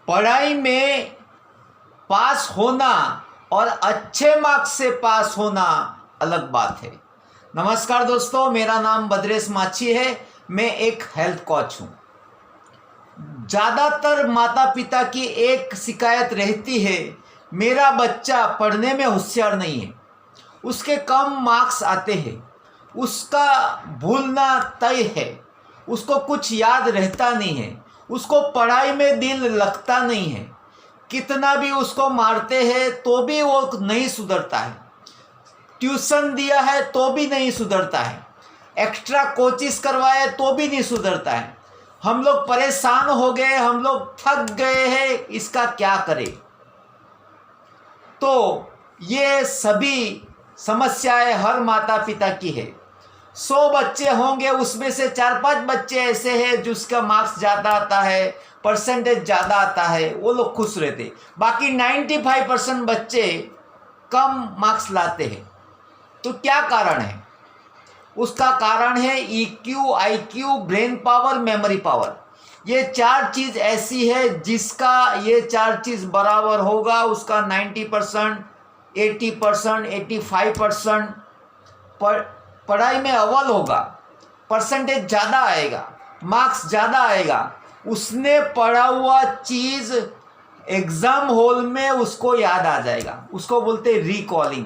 पढ़ाई में पास होना और अच्छे मार्क्स से पास होना अलग बात है। नमस्कार दोस्तों, मेरा नाम बद्रेश माछी है। मैं एक हेल्थ कोच हूँ। ज़्यादातर माता पिता की एक शिकायत रहती है, मेरा बच्चा पढ़ने में होशियार नहीं है, उसके कम मार्क्स आते हैं, उसका भूलना तय है, उसको कुछ याद रहता नहीं है, उसको पढ़ाई में दिल लगता नहीं है, कितना भी उसको मारते हैं तो भी वो नहीं सुधरता है, ट्यूशन दिया है तो भी नहीं सुधरता है, एक्स्ट्रा कोचिंग करवाए तो भी नहीं सुधरता है। हम लोग परेशान हो गए, हम लोग थक गए हैं, इसका क्या करें? तो ये सभी समस्याएं हर माता पिता की है। 100 बच्चे होंगे, उसमें से 4-5 बच्चे ऐसे हैं जिसका मार्क्स ज़्यादा आता है, परसेंटेज ज़्यादा आता है, वो लोग खुश रहते। बाकी 95% बच्चे कम मार्क्स लाते हैं। तो क्या कारण है? उसका कारण है EQ, IQ, brain power, memory power. ये 4 चीज़ ऐसी है जिसका ये 4 चीज़ बराबर होगा, उसका 90%, 80%, 85% पढ़ाई में अव्वल होगा, परसेंटेज ज़्यादा आएगा, मार्क्स ज़्यादा आएगा। उसने पढ़ा हुआ चीज़ एग्ज़ाम हॉल में उसको याद आ जाएगा, उसको बोलते रिकॉलिंग।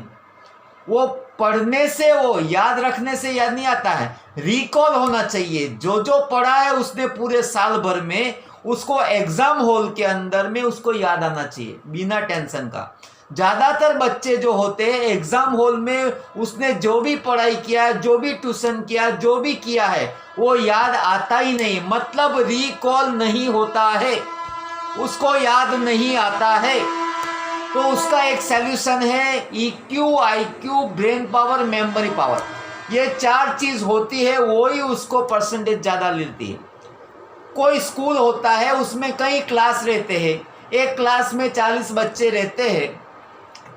वो पढ़ने से, वो याद रखने से याद नहीं आता है, रिकॉल होना चाहिए। जो जो पढ़ा है उसने पूरे साल भर में, उसको एग्ज़ाम हॉल के अंदर में उसको याद आना चाहिए बिना टेंशन का। ज़्यादातर बच्चे जो होते हैं एग्ज़ाम हॉल में उसने जो भी पढ़ाई किया, जो भी ट्यूशन किया, जो भी किया है वो याद आता ही नहीं, मतलब रिकॉल नहीं होता है, उसको याद नहीं आता है। तो उसका एक सैल्यूशन है EQ, IQ, brain power, memory power. ये 4 चीज़ होती है, वो ही उसको परसेंटेज ज़्यादा लेती है। कोई स्कूल होता है, उसमें कई क्लास रहते हैं, एक क्लास में 40 बच्चे रहते हैं,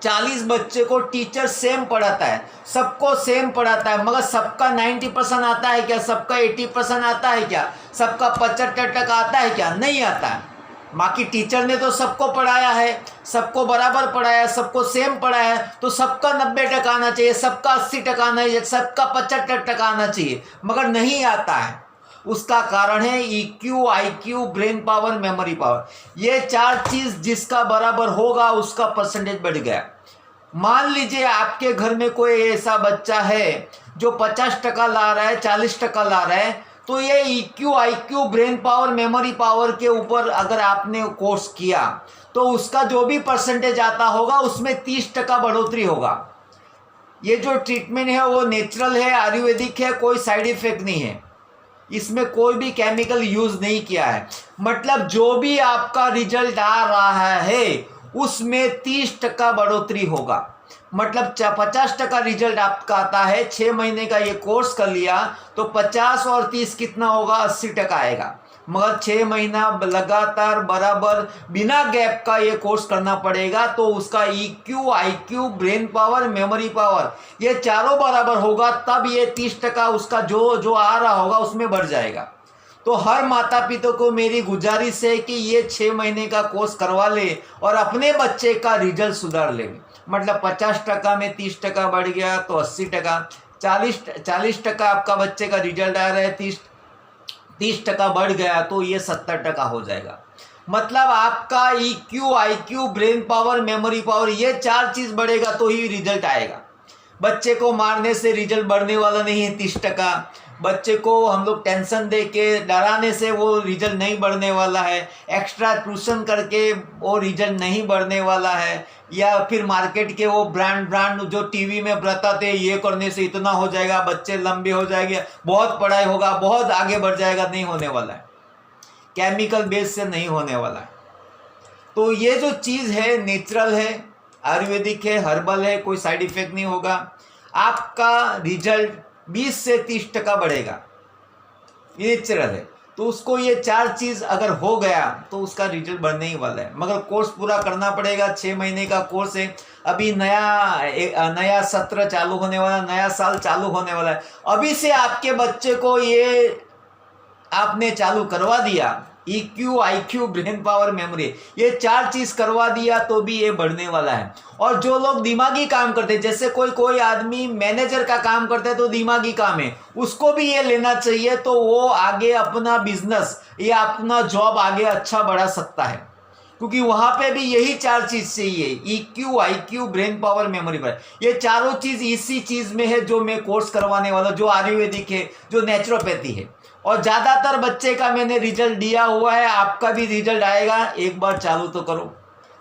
40 बच्चे को टीचर सेम पढ़ाता है, सबको सेम पढ़ाता है, मगर सबका 90% आता है क्या? सबका 80% आता है क्या? सबका 75% आता है क्या? नहीं आता है। बाकी टीचर ने तो सबको पढ़ाया है, सबको बराबर पढ़ाया, सबको सेम पढ़ाया है, तो सबका 90% आना चाहिए, सबका 80% आना चाहिए, सबका 75% आना चाहिए, मगर नहीं आता है। उसका कारण है EQ, IQ, brain power, memory power. ये 4 चीज़ जिसका बराबर होगा उसका परसेंटेज बढ़ गया। मान लीजिए आपके घर में कोई ऐसा बच्चा है जो 50% ला रहा है, 40% ला रहा है, तो ये EQ, IQ, brain power, memory power के ऊपर अगर आपने कोर्स किया तो उसका जो भी परसेंटेज आता होगा उसमें 30% बढ़ोतरी होगा। ये जो ट्रीटमेंट है वो नेचुरल है, आयुर्वेदिक है, कोई साइड इफेक्ट नहीं है, इसमें कोई भी केमिकल यूज़ नहीं किया है। मतलब जो भी आपका रिजल्ट आ रहा है उसमें 30% बढ़ोतरी होगा। मतलब 50% रिजल्ट आपका आता है, 6 महीने का ये कोर्स कर लिया तो 50 और 30 कितना होगा? 80% आएगा। मगर 6 महीना लगातार बराबर बिना गैप का ये कोर्स करना पड़ेगा, तो उसका EQ, IQ, brain power, memory power ये चारों बराबर होगा, तब ये 30% उसका जो जो आ रहा होगा उसमें बढ़ जाएगा। तो हर माता पिता को मेरी गुजारिश है कि ये 6 महीने का कोर्स करवा ले और अपने बच्चे का रिजल्ट सुधार ले। मतलब 50% में 30% बढ़ गया तो 80%, 40% आपका बच्चे का रिजल्ट आ रहा है, 30% बढ़ गया तो ये 70% हो जाएगा। मतलब आपका EQ, IQ, brain power, memory power ये 4 चीज़ बढ़ेगा तो ही रिजल्ट आएगा। बच्चे को मारने से रिजल्ट बढ़ने वाला नहीं है 30%, बच्चे को हम लोग टेंशन दे के डराने से वो रिजल्ट नहीं बढ़ने वाला है, एक्स्ट्रा ट्यूशन करके वो रिजल्ट नहीं बढ़ने वाला है, या फिर मार्केट के वो ब्रांड जो टीवी में बताते हैं ये करने से इतना हो जाएगा, बच्चे लंबे हो जाएंगे, बहुत पढ़ाई होगा, बहुत आगे बढ़ जाएगा, नहीं होने वाला है। केमिकल बेस से नहीं होने वाला है। तो ये जो चीज़ है नेचुरल है, आयुर्वेदिक है, हर्बल है, कोई साइड इफेक्ट नहीं होगा। आपका रिजल्ट 20 से 30% बढ़ेगा, ये नेचुरल है। तो उसको ये 4 चीज़ अगर हो गया तो उसका रिजल्ट बढ़ने ही वाला है। मगर कोर्स पूरा करना पड़ेगा, 6 महीने का कोर्स है। अभी नया सत्र चालू होने वाला, नया साल चालू होने वाला है। अभी से आपके बच्चे को ये आपने चालू करवा दिया EQ, IQ, brain power, memory, ये 4 चीज़ करवा दिया तो भी ये बढ़ने वाला है। और जो लोग दिमागी काम करते हैं, जैसे कोई आदमी मैनेजर का काम करता है तो दिमागी काम है, उसको भी ये लेना चाहिए, तो वो आगे अपना बिजनेस या अपना जॉब आगे अच्छा बढ़ा सकता है, क्योंकि वहाँ पे भी यही 4 चीज़ चाहिए, EQ, IQ, brain power, memory power. ये चारों चीज़ इसी चीज़ में है जो मैं कोर्स करवाने वाला, जो आयुर्वेदिक है, जो नेचुरोपैथी है। और ज़्यादातर बच्चे का मैंने रिजल्ट दिया हुआ है, आपका भी रिजल्ट आएगा, एक बार चालू तो करो,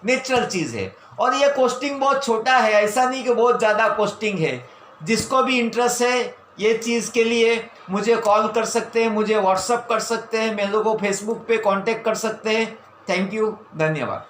नेचुरल चीज़ है। और ये कॉस्टिंग बहुत छोटा है, ऐसा नहीं कि बहुत ज़्यादा कॉस्टिंग है। जिसको भी इंटरेस्ट है ये चीज़ के लिए मुझे कॉल कर सकते हैं, मुझे व्हाट्सअप कर सकते हैं, मेरे को फेसबुक पे कांटेक्ट कर सकते हैं। थैंक यू, धन्यवाद।